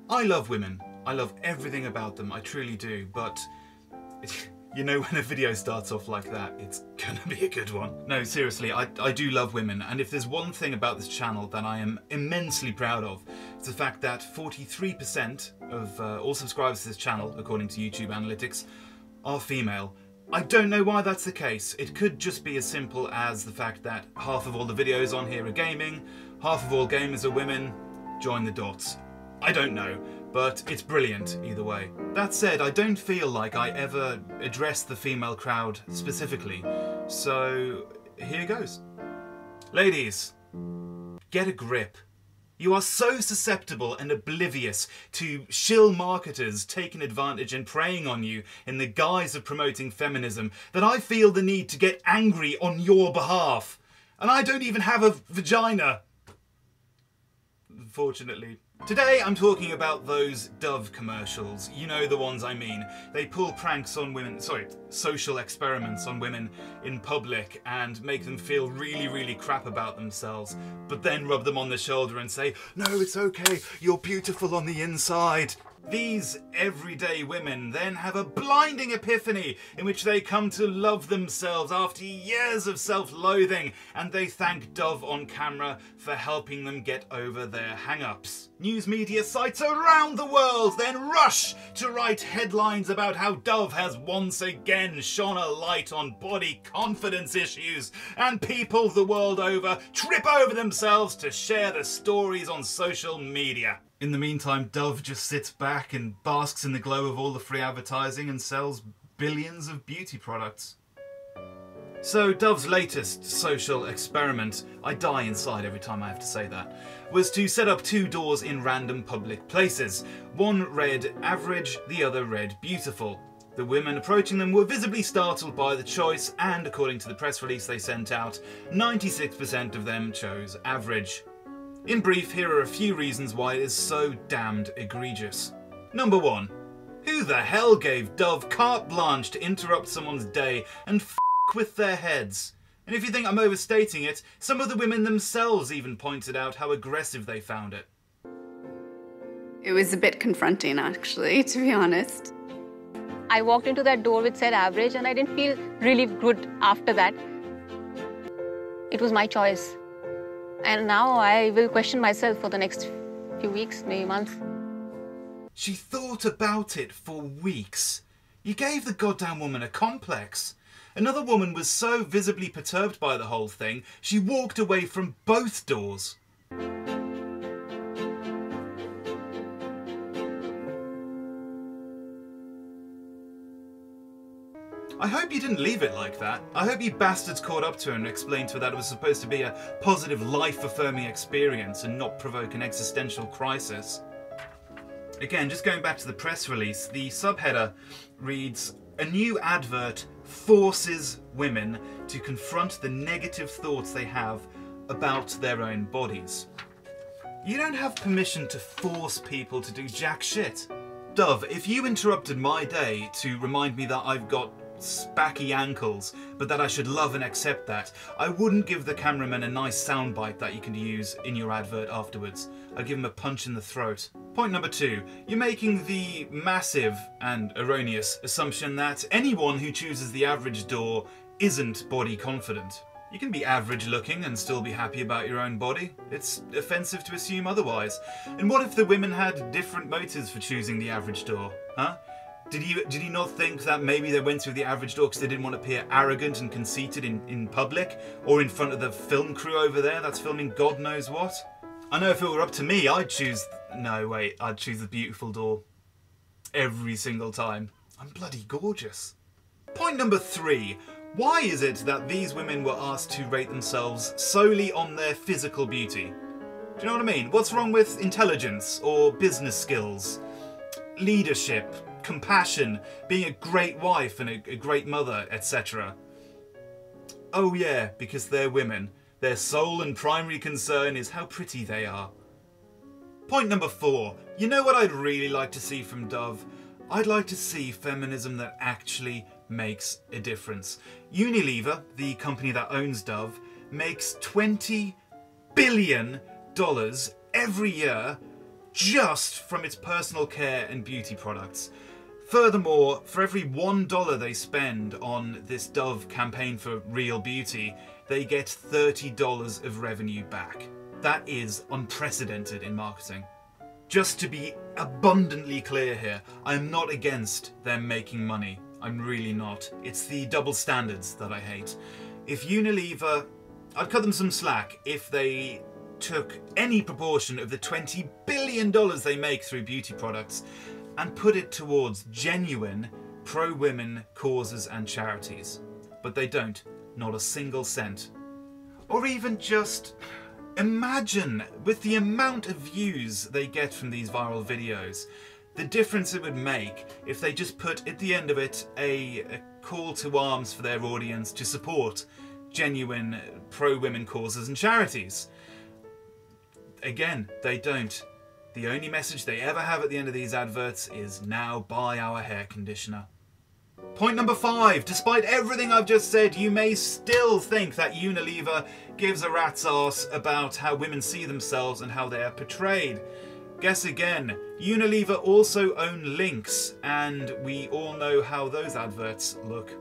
I love women. I love everything about them, I truly do, but you know when a video starts off like that, it's gonna be a good one. No, seriously, I do love women, and if there's one thing about this channel that I am immensely proud of, it's the fact that 43% of all subscribers to this channel, according to YouTube analytics, are female. I don't know why that's the case. It could just be as simple as the fact that half of all the videos on here are gaming, half of all gamers are women. Join the dots. I don't know, but it's brilliant either way. That said, I don't feel like I ever addressed the female crowd specifically, so here goes. Ladies, get a grip. You are so susceptible and oblivious to shill marketers taking advantage and preying on you in the guise of promoting feminism that I feel the need to get angry on your behalf. And I don't even have a vagina. Unfortunately. Today I'm talking about those Dove commercials. You know the ones I mean. They pull pranks on women, social experiments on women in public and make them feel really, really crap about themselves, but then rub them on the shoulder and say, "No, it's okay, you're beautiful on the inside." These everyday women then have a blinding epiphany in which they come to love themselves after years of self-loathing, and they thank Dove on camera for helping them get over their hang-ups. News media sites around the world then rush to write headlines about how Dove has once again shone a light on body confidence issues, and people the world over trip over themselves to share the stories on social media. In the meantime, Dove just sits back and basks in the glow of all the free advertising and sells billions of beauty products. So Dove's latest social experiment, I die inside every time I have to say that, was to set up two doors in random public places. One read average, the other read beautiful. The women approaching them were visibly startled by the choice, and according to the press release they sent out, 96% of them chose average. In brief, here are a few reasons why it is so damned egregious. Number 1. Who the hell gave Dove carte blanche to interrupt someone's day and f*** with their heads? And if you think I'm overstating it, some of the women themselves even pointed out how aggressive they found it. It was a bit confronting, actually, to be honest. I walked into that door which said average, and I didn't feel really good after that. It was my choice. And now I will question myself for the next few weeks, maybe months. She thought about it for weeks. You gave the goddamn woman a complex. Another woman was so visibly perturbed by the whole thing, she walked away from both doors. I hope you didn't leave it like that. I hope you bastards caught up to her and explained to her that it was supposed to be a positive, life-affirming experience and not provoke an existential crisis. Again, just going back to the press release, the subheader reads, "A new advert forces women to confront the negative thoughts they have about their own bodies." You don't have permission to force people to do jack shit. Dove, if you interrupted my day to remind me that I've got spacky ankles, but that I should love and accept that, I wouldn't give the cameraman a nice soundbite that you can use in your advert afterwards. I'd give him a punch in the throat. Point number 2. You're making the massive and erroneous assumption that anyone who chooses the average door isn't body confident. You can be average looking and still be happy about your own body. It's offensive to assume otherwise. And what if the women had different motives for choosing the average door, huh? Did you not think that maybe they went through the average door because they didn't want to appear arrogant and conceited in public, or in front of the film crew over there that's filming God knows what? I know if it were up to me, I'd choose the beautiful door. Every single time. I'm bloody gorgeous. Point number 3. Why is it that these women were asked to rate themselves solely on their physical beauty? Do you know what I mean? What's wrong with intelligence, or business skills, leadership, compassion, being a great wife and a great mother, etc.? Oh yeah, because they're women. Their sole and primary concern is how pretty they are. Point number 4. You know what I'd really like to see from Dove? I'd like to see feminism that actually makes a difference. Unilever, the company that owns Dove, makes $20 billion every year just from its personal care and beauty products. Furthermore, for every $1 they spend on this Dove campaign for real beauty, they get $30 of revenue back. That is unprecedented in marketing. Just to be abundantly clear here, I'm not against them making money. I'm really not. It's the double standards that I hate. If Unilever, I'd cut them some slack if they took any proportion of the $20 billion they make through beauty products and put it towards genuine pro-women causes and charities. But they don't. Not a single cent. Or even just imagine, with the amount of views they get from these viral videos, the difference it would make if they just put at the end of it a call to arms for their audience to support genuine pro-women causes and charities. Again, they don't. The only message they ever have at the end of these adverts is, now buy our hair conditioner. Point number 5. Despite everything I've just said, you may still think that Unilever gives a rat's arse about how women see themselves and how they are portrayed. Guess again. Unilever also own Lynx, and we all know how those adverts look.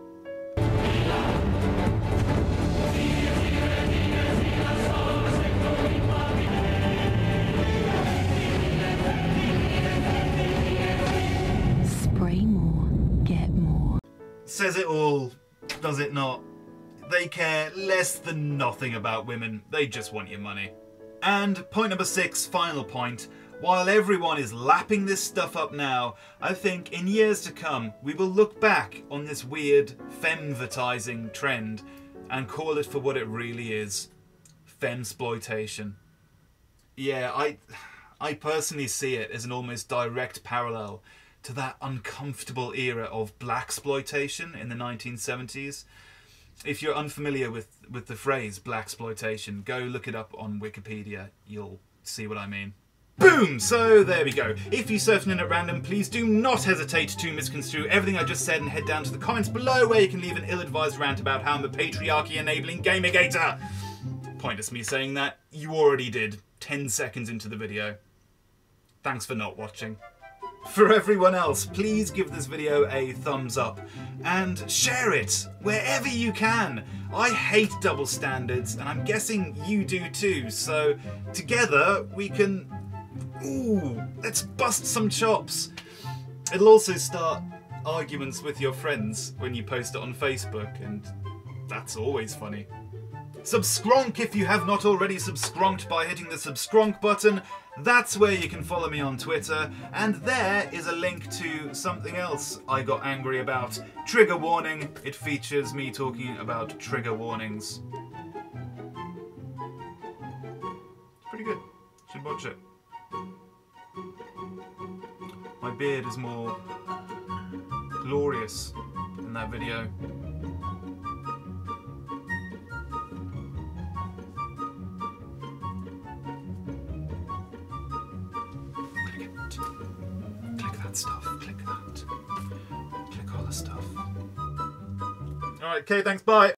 Says it all, does it not? They care less than nothing about women, they just want your money. And point number 6, final point, while everyone is lapping this stuff up now, I think in years to come we will look back on this weird femvertising trend and call it for what it really is. Femsploitation. Yeah, I personally see it as an almost direct parallel to that uncomfortable era of blaxploitation in the 1970s. If you're unfamiliar with the phrase blaxploitation, go look it up on Wikipedia. You'll see what I mean. Boom! So there we go. If you surf in at random, please do not hesitate to misconstrue everything I just said and head down to the comments below where you can leave an ill-advised rant about how I'm a patriarchy-enabling gamergator. Pointless me saying that. You already did 10 seconds into the video. Thanks for not watching. For everyone else, please give this video a thumbs up and share it wherever you can. I hate double standards and I'm guessing you do too, so together we can... Ooh, let's bust some chops. It'll also start arguments with your friends when you post it on Facebook, and that's always funny. Subscronk if you have not already subscronked by hitting the subscronk button. That's where you can follow me on Twitter, and there is a link to something else I got angry about. Trigger warning. It features me talking about trigger warnings. It's pretty good. Should watch it. My beard is more glorious in that video. Click that stuff, click that. Click all the stuff. Alright, okay, thanks, bye.